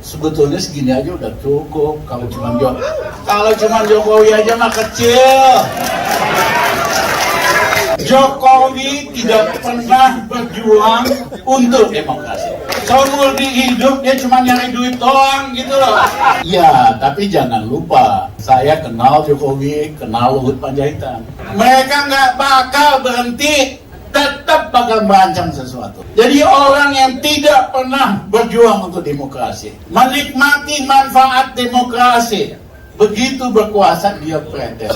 Sebetulnya segini aja udah cukup. Kalau cuma Jokowi aja mah kecil. Jokowi tidak pernah berjuang untuk demokrasi. Seumur hidup dia cuma nyari duit doang gitu loh. Ya, tapi jangan lupa, saya kenal Jokowi, kenal Luhut Panjaitan. Mereka nggak bakal berhenti, tetap bakal merancang sesuatu. Jadi orang yang tidak pernah berjuang untuk demokrasi, menikmati manfaat demokrasi, begitu berkuasa dia pretel.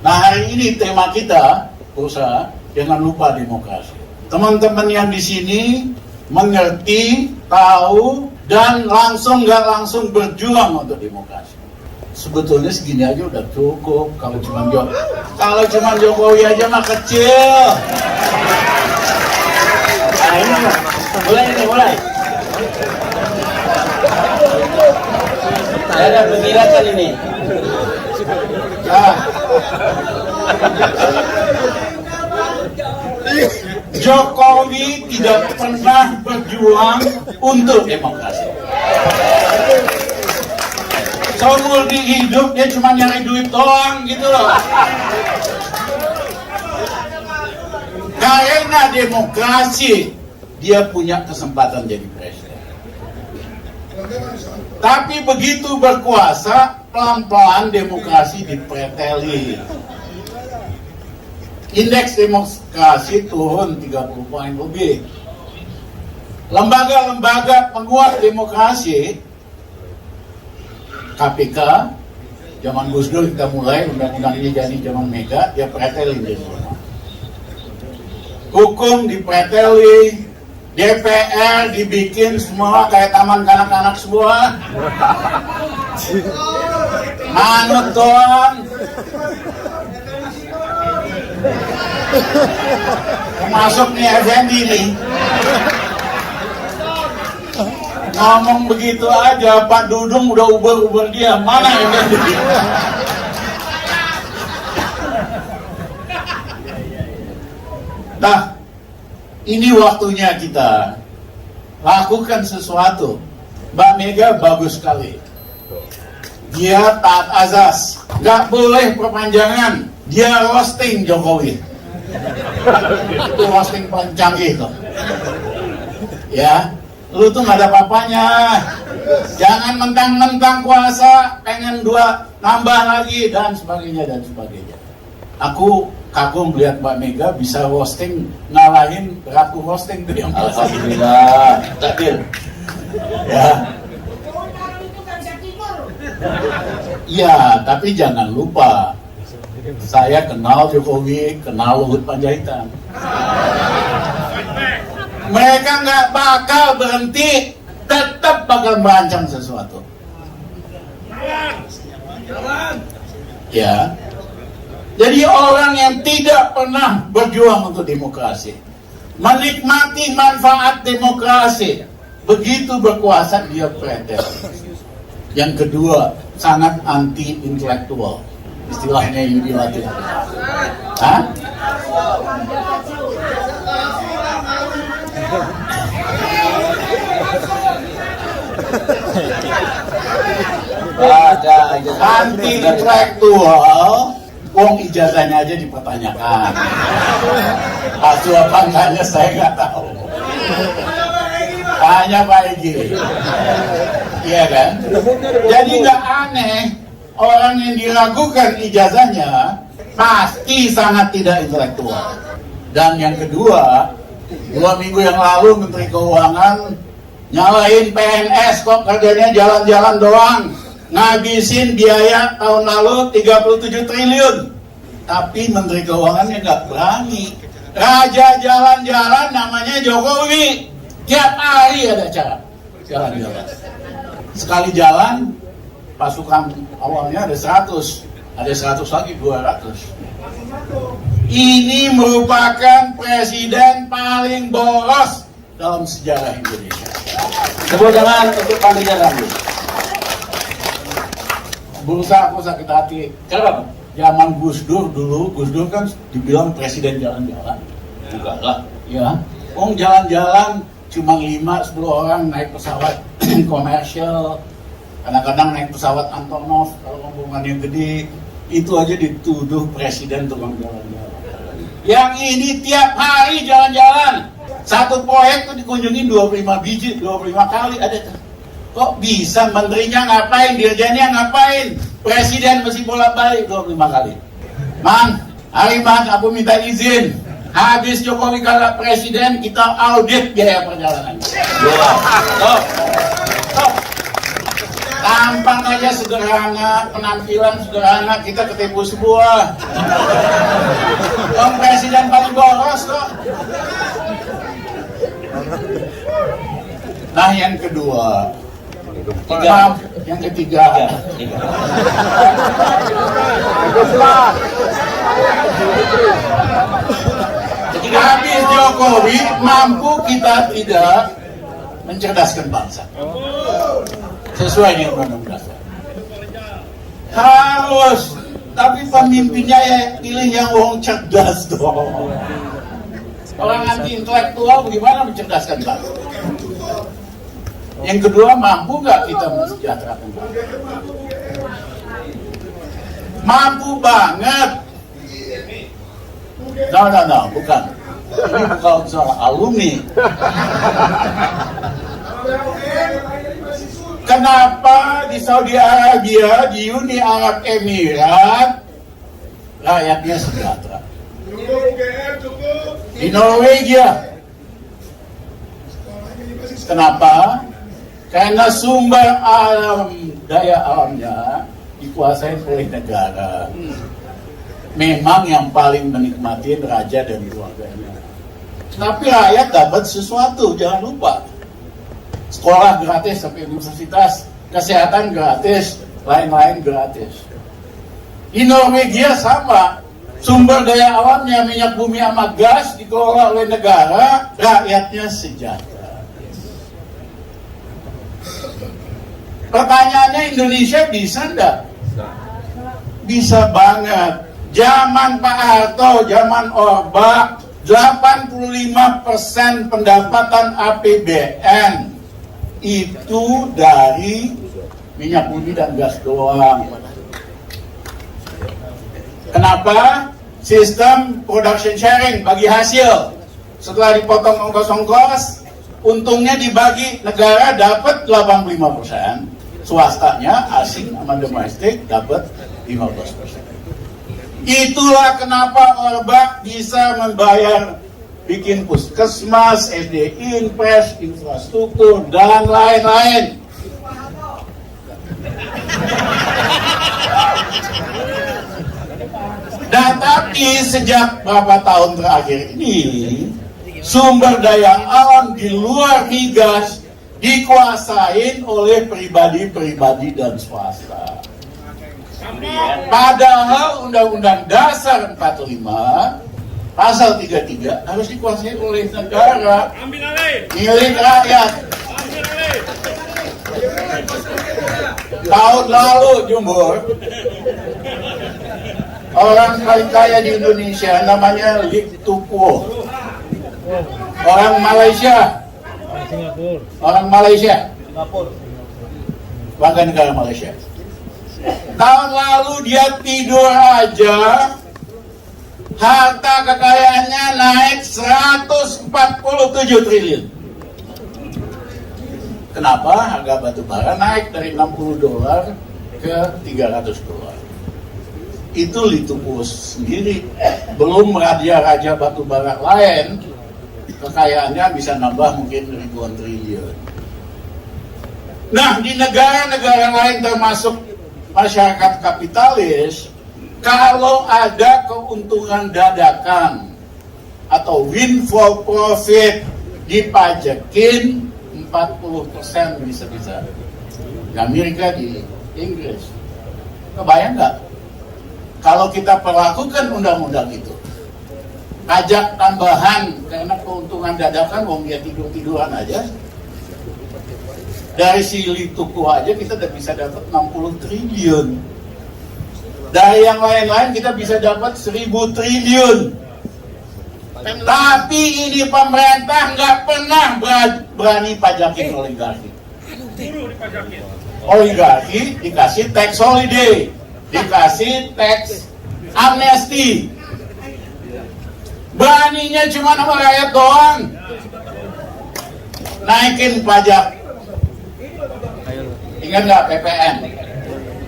Nah, hari ini tema kita, usaha, jangan lupa demokrasi. Teman-teman yang di sini mengerti, tahu, dan nggak langsung berjuang untuk demokrasi. Sebetulnya segini aja udah cukup. Kalau cuma Jokowi aja mah kecil. Nah, ini mulai. Saya ada penjelasan ini. Nah, Jokowi tidak pernah berjuang untuk demokrasi. Seumur hidup dia cuma nyari duit doang gitu loh. Karena demokrasi dia punya kesempatan jadi presiden. Tapi begitu berkuasa, pelan-pelan demokrasi dipreteli. Indeks demokrasi turun 30 poin lebih. Lembaga-lembaga penguat demokrasi, KPK, zaman Gus Dur kita mulai, undang-undang ini jadi zaman Mega, dia pretelin di semua. Hukum dipreteli, DPR dibikin semua kayak taman kanak-kanak semua. Manut doang. Termasuk nih Effendi nih. Ngomong begitu aja, Pak Dudung udah uber dia. Mana Effendi? Nah, ini waktunya kita lakukan sesuatu. Mbak Mega bagus sekali. Dia taat azas, nggak boleh perpanjangan. Dia roasting Jokowi. Itu roasting paling canggih tuh. Ya, lu tuh nggak ada apa-apanya. Jangan mentang-mentang kuasa, pengen nambah lagi dan sebagainya. Aku kagum melihat Mbak Mega bisa roasting, ngalahin Ratu roasting tuh yang Alhamdulillah. Takdir. Ya. Iya, tapi jangan lupa, saya kenal Jokowi, kenal Luhut Panjaitan. Mereka nggak bakal berhenti, tetap bakal merancang sesuatu. Ya. Jadi orang yang tidak pernah berjuang untuk demokrasi, menikmati manfaat demokrasi, begitu berkuasa dia pretel. Yang kedua, sangat anti intelektual. Istilahnya Yudi Latif. Hah? Anti intelektual, wong ijazahnya aja dipertanyakan. Palsu apa enggaknya saya nggak tahu. Tanya Pak Egy. Iya kan? Jadi nggak aneh orang yang diragukan ijazahnya pasti sangat tidak intelektual. Dan yang kedua, 2 minggu yang lalu Menteri Keuangan nyalahin PNS kok kerjanya jalan-jalan doang, ngabisin biaya tahun lalu 37 triliun. Tapi Menteri Keuangannya nggak berani. Raja jalan-jalan namanya Jokowi. Tiap hari ada acara jalan-jalan. Sekali jalan, pasukan awalnya ada 100, ada 100 lagi 200. Ini merupakan presiden paling boros dalam sejarah Indonesia. Tepuk tangan untuk Pak Rizal. Berusaha aku sakit hati. Kenapa? Zaman Gus Dur dulu, Gus Dur kan dibilang presiden jalan-jalan. Enggak lah. Ya, jalan-jalan cuma 5-10 orang naik pesawat komersial, kadang-kadang naik pesawat Antonov kalau rombongannya gede, itu aja dituduh presiden tukang jalan-jalan. Yang ini tiap hari jalan-jalan, satu proyek tuh dikunjungi 25 biji, 25 kali ada. Kok bisa menterinya ngapain, dirjennya ngapain, presiden mesti bolak-balik 25 kali. Man, hari Man, aku minta izin. Habis Jokowi kagak presiden, kita audit biaya perjalanan. Stop. Tampang aja sederhana, penampilan sederhana, kita ketipu semua. Presiden paling boros kok. Nah yang kedua, yang ketiga. Habis Jokowi mampu kita tidak mencerdaskan bangsa sesuai dengan Undang-Undang Dasar. Harus, tapi pemimpinnya ya pilih yang wong cerdas dong. Orang anti intelektual bagaimana mencerdaskan bangsa? Yang kedua, mampu nggak kita mensejahterakan bangsa? Mampu banget. No, bukan. Ini bukan soal alumni. Kenapa di Saudi Arabia, di Uni Arab Emirat, rakyatnya sejahtera? Di Norwegia. Kenapa? Karena sumber daya alamnya dikuasai oleh negara. Memang yang paling menikmati raja dan keluarganya. Tapi rakyat dapat sesuatu, jangan lupa. Sekolah gratis sampai universitas, kesehatan gratis, lain-lain gratis. Di Norwegia sama, sumber daya alamnya minyak bumi sama gas dikelola oleh negara, rakyatnya sejahtera. Pertanyaannya, Indonesia bisa enggak? Bisa banget. Zaman Pak Harto, zaman Orba, 85% pendapatan APBN itu dari minyak bumi dan gas doang. Kenapa? Sistem production sharing, bagi hasil. Setelah dipotong ongkos-ongkos, untungnya dibagi, negara dapat 85%, swastanya asing sama domestik dapat 15%. Itulah kenapa Orba bisa membayar bikin puskesmas, SD Infres, infrastruktur, dan lain-lain. Dan tapi sejak berapa tahun terakhir ini, sumber daya alam di luar migas dikuasain oleh pribadi-pribadi dan swasta. Padahal Undang-Undang Dasar 45 Pasal 33 harus dikuasai oleh negara, milik rakyat. Tahun lalu Jumbor, orang paling kaya di Indonesia namanya Lee Tukuo. Orang Malaysia. Bangga negara Malaysia. Tahun lalu dia tidur aja, harta kekayaannya naik 147 triliun. Kenapa? Harga batu bara naik dari $60 ke $300. Itu Lee Tukuo sendiri. Belum raja-raja batu bara lain, kekayaannya bisa nambah mungkin ribuan triliun. Nah, di negara-negara lain termasuk masyarakat kapitalis, kalau ada keuntungan dadakan atau windfall profit dipajakin 40% bisa-bisa. Di Amerika, di Inggris. Kebayang nggak? Kalau kita perlakukan undang-undang itu, pajak tambahan karena keuntungan dadakan, wong dia tidur-tiduran aja. Dari si Lee Tukuo aja kita udah bisa dapat 60 triliun. Dari yang lain-lain kita bisa dapat 1000 triliun. Tapi ini pemerintah nggak pernah berani pajakin oligarki. Oligarki dikasih tax holiday, dikasih tax amnesty. Beraninya cuma sama rakyat doang. Naikin pajak. Ingat nggak PPN?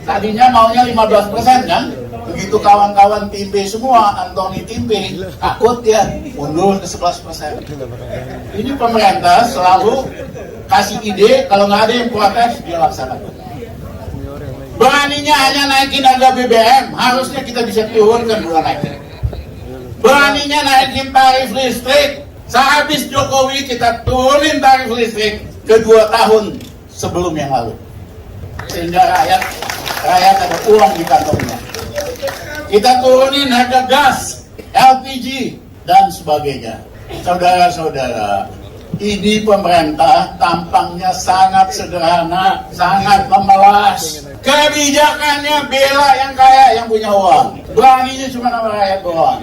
Tadinya maunya 15% kan? Begitu kawan-kawan Timpe semua, Antoni Timpe, takut ya, mundur ke 11%. Ini pemerintah selalu kasih ide, kalau nggak ada yang protes, dia laksanakan. Beraninya hanya naikin harga BBM, harusnya kita bisa turunkan bukan naikin. Beraninya naikin tarif listrik, sehabis Jokowi kita turunin tarif listrik ke 2 tahun sebelum yang lalu. Sehingga rakyat ada uang di kantongnya. Kita turunin harga gas, LPG, dan sebagainya. Saudara-saudara, ini pemerintah tampangnya sangat sederhana, sangat memelas. Kebijakannya bela yang kaya, yang punya uang. Beraninya cuma sama rakyat doang.